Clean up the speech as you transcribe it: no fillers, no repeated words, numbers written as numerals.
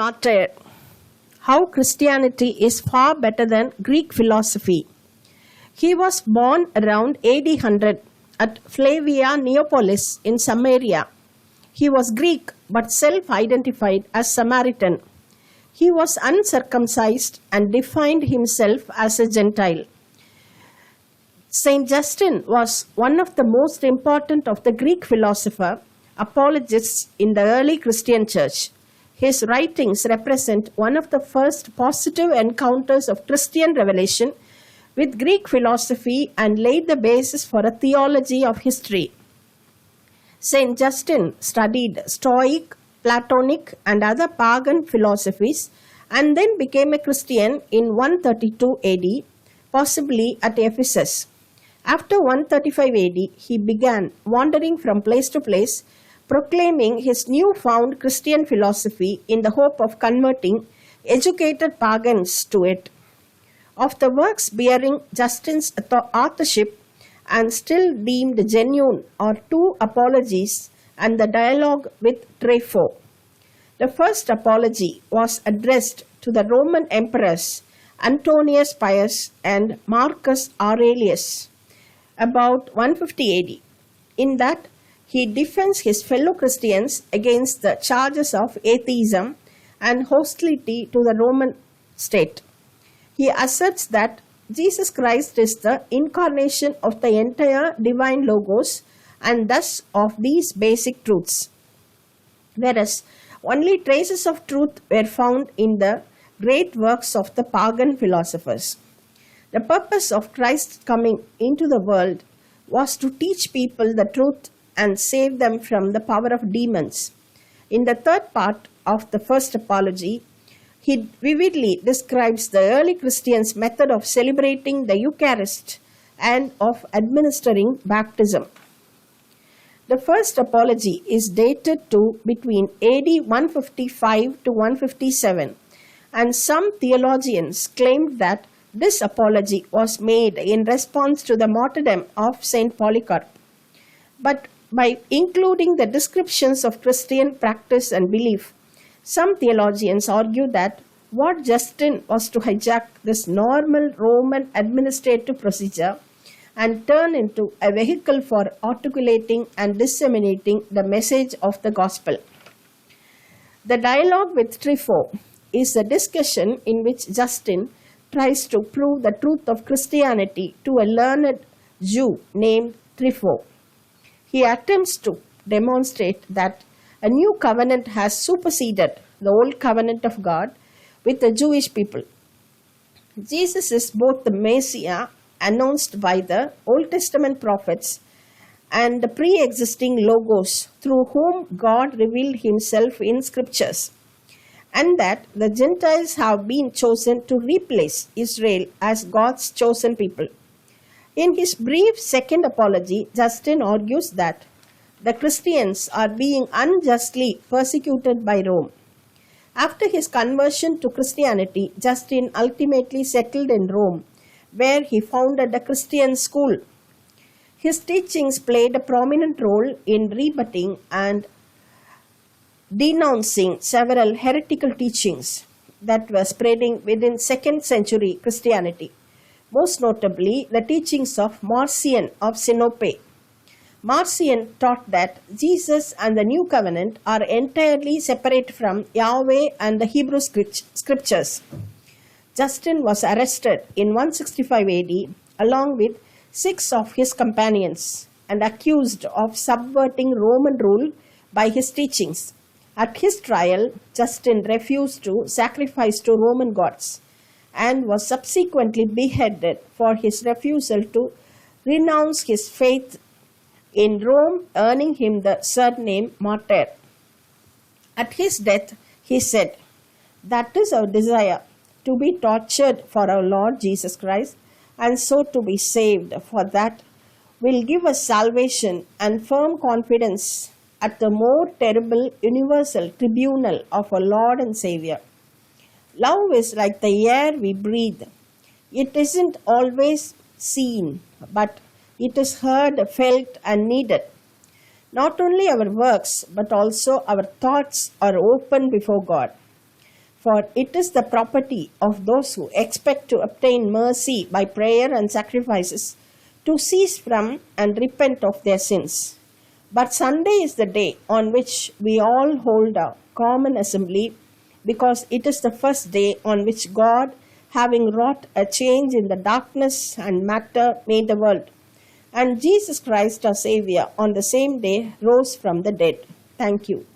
Martyr. How Christianity is far better than Greek philosophy. He was born around AD 100 at Flavia Neapolis in Samaria. He was Greek but self-identified as Samaritan. He was uncircumcised and defined himself as a Gentile. Saint Justin was one of the most important of the Greek philosopher apologists in the early Christian church. His writings represent one of the first positive encounters of Christian revelation with Greek philosophy and laid the basis for a theology of history. Saint Justin studied Stoic, Platonic and other pagan philosophies and then became a Christian in 132 AD, possibly at Ephesus. After 135 AD, he began wandering from place to place, proclaiming his newfound Christian philosophy in the hope of converting educated pagans to it. Of the works bearing Justin's authorship and still deemed genuine are two apologies and the dialogue with Trypho. The first apology was addressed to the Roman emperors Antonius Pius and Marcus Aurelius about 150 AD. In that, he defends his fellow Christians against the charges of atheism and hostility to the Roman state. He asserts that Jesus Christ is the incarnation of the entire divine logos and thus of these basic truths, whereas only traces of truth were found in the great works of the pagan philosophers. The purpose of Christ's coming into the world was to teach people the truth and save them from the power of demons. In the third part of the first apology, he vividly describes the early Christians' method of celebrating the Eucharist and of administering baptism. The first apology is dated to between AD 155 to 157, and some theologians claimed that this apology was made in response to the martyrdom of Saint Polycarp. But by including the descriptions of Christian practice and belief, some theologians argue that what Justin was to hijack this normal Roman administrative procedure and turn into a vehicle for articulating and disseminating the message of the gospel. The dialogue with Trypho is a discussion in which Justin tries to prove the truth of Christianity to a learned Jew named Trypho. He attempts to demonstrate that a new covenant has superseded the old covenant of God with the Jewish people. Jesus is both the Messiah announced by the Old Testament prophets and the pre-existing logos through whom God revealed himself in scriptures, and that the Gentiles have been chosen to replace Israel as God's chosen people. In his brief second apology, Justin argues that the Christians are being unjustly persecuted by Rome. After his conversion to Christianity, Justin ultimately settled in Rome, where he founded a Christian school. His teachings played a prominent role in rebutting and denouncing several heretical teachings that were spreading within 2nd century Christianity, most notably the teachings of Marcion of Sinope. Marcion taught that Jesus and the New Covenant are entirely separate from Yahweh and the Hebrew scriptures. Justin was arrested in 165 AD along with 6 of his companions and accused of subverting Roman rule by his teachings. At his trial, Justin refused to sacrifice to Roman gods and was subsequently beheaded for his refusal to renounce his faith in Rome, earning him the surname martyr. At his death, he said, "That is our desire, to be tortured for our Lord Jesus Christ, and so to be saved, for that will give us salvation and firm confidence at the more terrible universal tribunal of our Lord and Savior. Love is like the air we breathe. It isn't always seen, but it is heard, felt, and needed. Not only our works, but also our thoughts are open before God. For it is the property of those who expect to obtain mercy by prayer and sacrifices to cease from and repent of their sins. But Sunday is the day on which we all hold a common assembly, because it is the first day on which God, having wrought a change in the darkness and matter, made the world. And Jesus Christ, our Savior, on the same day rose from the dead. Thank you.